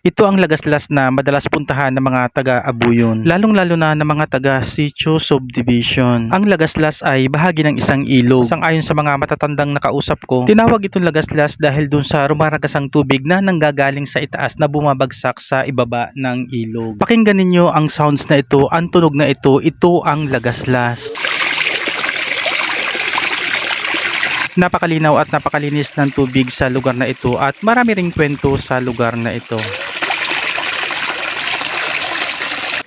Ito ang lagaslas na madalas puntahan ng mga taga-Abuyon, lalong-lalo na ng mga taga-Sitio Subdivision. Ang lagaslas ay bahagi ng isang ilog. Sang-ayon sa mga matatandang nakausap ko, tinawag itong lagaslas dahil dun sa rumaragasang tubig na nanggagaling sa itaas na bumabagsak sa ibaba ng ilog. Pakinggan ninyo ang sounds na ito, ang tunog na ito ang lagaslas. Napakalinaw at napakalinis ng tubig sa lugar na ito at marami ring kwento sa lugar na ito.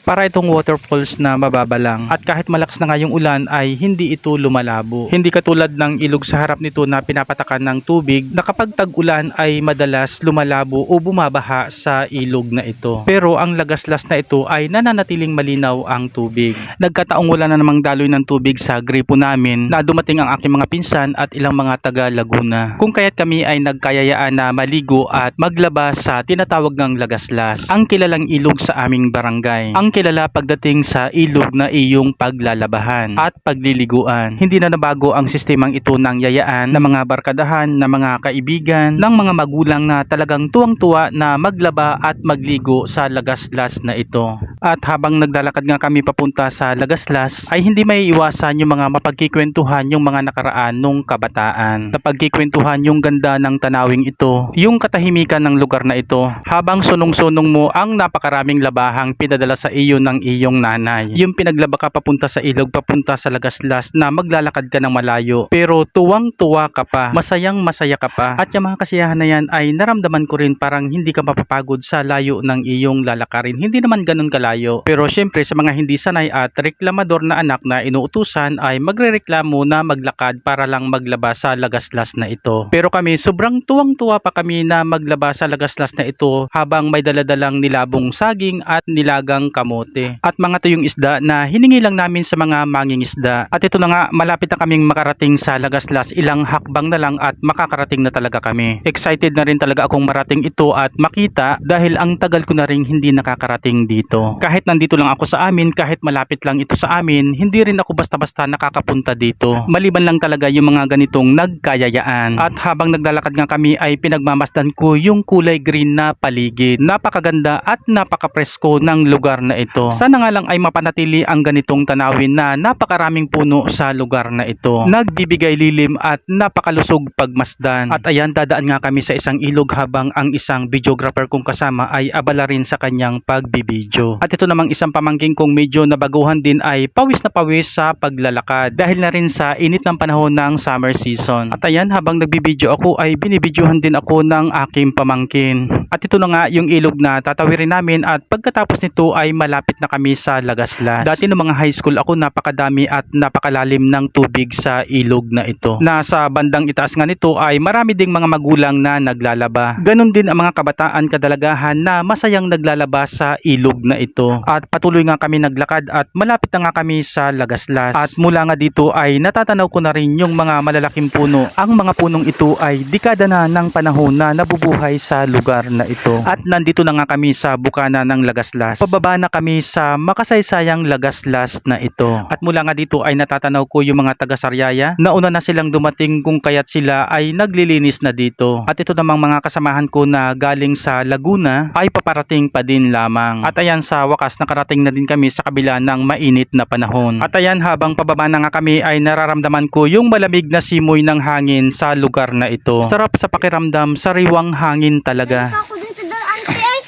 Para itong waterfalls na mababa lang at kahit malakas na nga yung ulan ay hindi ito lumalabo. Hindi katulad ng ilog sa harap nito na pinapatakan ng tubig na kapag tag-ulan ay madalas lumalabo o bumabaha sa ilog na ito. Pero ang lagaslas na ito ay nananatiling malinaw ang tubig. Nagkataong wala na namang daloy ng tubig sa gripo namin na dumating ang aking mga pinsan at ilang mga taga Laguna. Kung kaya't kami ay nagkayayaan na maligo at maglaba sa tinatawag ng lagaslas, ang kilalang ilog sa aming barangay. Ang kilala pagdating sa ilog na iyong paglalabahan at pagliliguan. Hindi na nabago ang sistemang ito ng yayaan ng mga barkadahan, ng mga kaibigan, ng mga magulang na talagang tuwang-tuwa na maglaba at magligo sa lagaslas na ito. At habang naglalakad nga kami papunta sa lagaslas ay hindi may iwasan yung mga mapagkikwentuhan yung mga nakaraan nung kabataan. Napagkikwentuhan yung ganda ng tanawing ito, yung katahimikan ng lugar na ito, habang sunong-sunong mo ang napakaraming labahang pinadala sa iyo ng iyong nanay. Yung pinaglaba ka papunta sa ilog, papunta sa lagaslas na maglalakad ka ng malayo. Pero tuwang-tuwa ka pa, masayang masaya ka pa. At yung mga kasiyahan na yan ay naramdaman ko rin parang hindi ka mapapagod sa layo ng iyong lalakarin. Hindi naman ganun kalayo. Pero syempre sa mga hindi sanay at reklamador na anak na inuutusan ay magrereklamo na maglakad para lang maglaba sa lagaslas na ito. Pero kami sobrang tuwang-tuwa pa kami na maglaba sa lagaslas na ito habang may daladalang nilabong saging at nilagang kamote at mga tuyong isda na hiningi lang namin sa mga mangingisda. At ito na nga, malapit na kaming makarating sa lagaslas, ilang hakbang na lang at makakarating na talaga kami. Excited na rin talaga akong marating ito at makita dahil ang tagal ko na rin hindi nakakarating dito. Kahit nandito lang ako sa amin, kahit malapit lang ito sa amin, hindi rin ako basta-basta nakakapunta dito. Maliban lang talaga yung mga ganitong nagkayayaan. At habang naglalakad nga kami ay pinagmamasdan ko yung kulay green na paligid. Napakaganda at napakapresko ng lugar na ito. Sana nga lang ay mapanatili ang ganitong tanawin na napakaraming puno sa lugar na ito. Nagbibigay lilim at napakalusog pagmasdan. At ayan, dadaan nga kami sa isang ilog habang ang isang videographer kong kasama ay abala rin sa kanyang pagbibideo. At ito namang isang pamangking kong medyo nabaguhan din ay pawis na pawis sa paglalakad dahil na rin sa init ng panahon ng summer season. At ayan, habang nagbibideo ako ay binibidyohan din ako ng aking pamangkin. At ito na nga yung ilog na tatawirin namin at pagkatapos nito ay malapit na kami sa lagaslas. Dati ng mga high school ako, napakadami at napakalalim ng tubig sa ilog na ito. Nasa bandang itaas nga nito ay marami ding mga magulang na naglalaba. Ganon din ang mga kabataan kadalagahan na masayang naglalaba sa ilog na ito. At patuloy nga kami naglakad at malapit na nga kami sa lagaslas. At mula nga dito ay natatanaw ko na rin yung mga malalaking puno. Ang mga punong ito ay dekada na ng panahon na nabubuhay sa lugar na ito. At nandito na nga kami sa bukana ng lagaslas. Pababa na kami sa makasaysayang lagaslas na ito. At mula nga dito ay natatanaw ko yung mga taga-Sariaya. Nauna na silang dumating kung kaya't sila ay naglilinis na dito. At ito namang mga kasamahan ko na galing sa Laguna ay paparating pa din lamang. At ayan, sa wakas nakarating na din kami sa kabila ng mainit na panahon. At ayan, habang pababa na nga kami ay nararamdaman ko yung malamig na simoy ng hangin sa lugar na ito. Sarap sa pakiramdam, sariwang hangin talaga. Ako din sa daan, ay.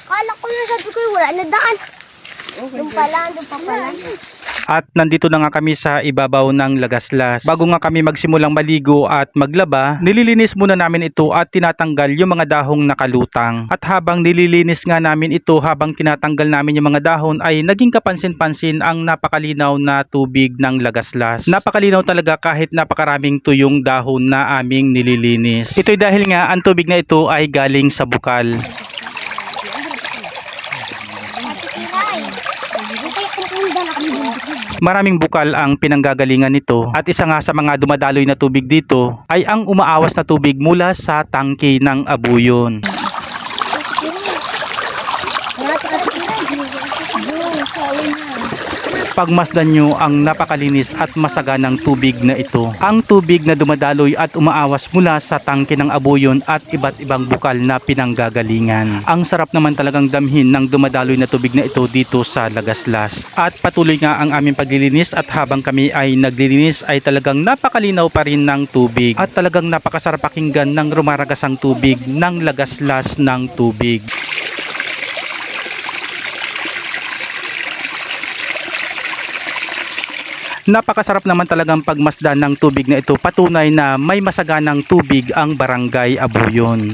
Kala ko na sabi ko, wala na daan. Doon pala, doon pa pala. At nandito na nga kami sa ibabaw ng lagaslas. Bago nga kami magsimulang maligo at maglaba, nililinis muna namin ito at tinatanggal yung mga dahong nakalutang. At habang nililinis nga namin ito, habang tinatanggal namin yung mga dahon, ay naging kapansin-pansin ang napakalinaw na tubig ng lagaslas. Napakalinaw talaga kahit napakaraming tuyong dahon na aming nililinis. Ito'y dahil nga ang tubig na ito ay galing sa bukal. Maraming bukal ang pinanggagalingan nito at isa nga sa mga dumadaloy na tubig dito ay ang umaawas na tubig mula sa tangke ng Abuyon. Pagmasdan nyo ang napakalinis at masaganang tubig na ito. Ang tubig na dumadaloy at umaawas mula sa tangke ng abuyon at iba't ibang bukal na pinanggagalingan. Ang sarap naman talagang damhin ng dumadaloy na tubig na ito dito sa Lagaslas. At patuloy nga ang aming paglilinis at habang kami ay naglilinis ay talagang napakalinaw pa rin ng tubig at talagang napakasarap pakinggan ng rumaragasang tubig ng lagaslas ng tubig. Napakasarap naman talagang pagmasdan ng tubig na ito, patunay na may masaganang tubig ang Barangay Abuyon.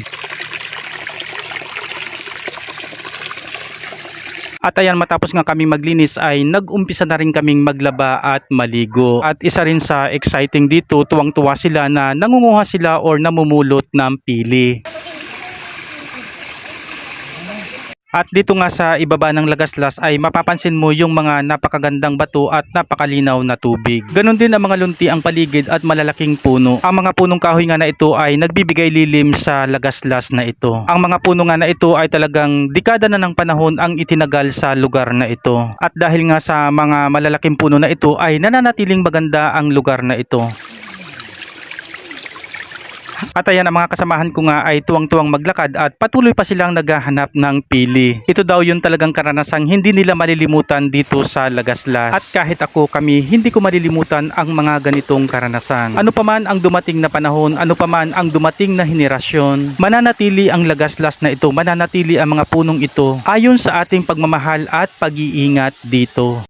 At ayan, matapos nga kami maglinis ay nag-umpisa na rin kaming maglaba at maligo. At isa rin sa exciting dito, tuwang-tuwa sila na nangunguha sila or namumulot ng pili. At dito nga sa ibaba ng Lagaslas ay mapapansin mo yung mga napakagandang bato at napakalinaw na tubig. Ganon din ang mga lunti ang paligid at malalaking puno. Ang mga punong kahoy nga na ito ay nagbibigay lilim sa Lagaslas na ito. Ang mga puno nga na ito ay talagang dekada na ng panahon ang itinagal sa lugar na ito. At dahil nga sa mga malalaking puno na ito ay nananatiling maganda ang lugar na ito. At ayan, ang mga kasamahan ko nga ay tuwang-tuwang maglakad at patuloy pa silang naghahanap ng pili. Ito daw yung talagang karanasang hindi nila malilimutan dito sa Lagaslas. At kahit ako, kami, hindi ko malilimutan ang mga ganitong karanasan. Ano pa man ang dumating na panahon, ano pa man ang dumating na henerasyon, mananatili ang Lagaslas na ito, mananatili ang mga punong ito ayon sa ating pagmamahal at pag-iingat dito.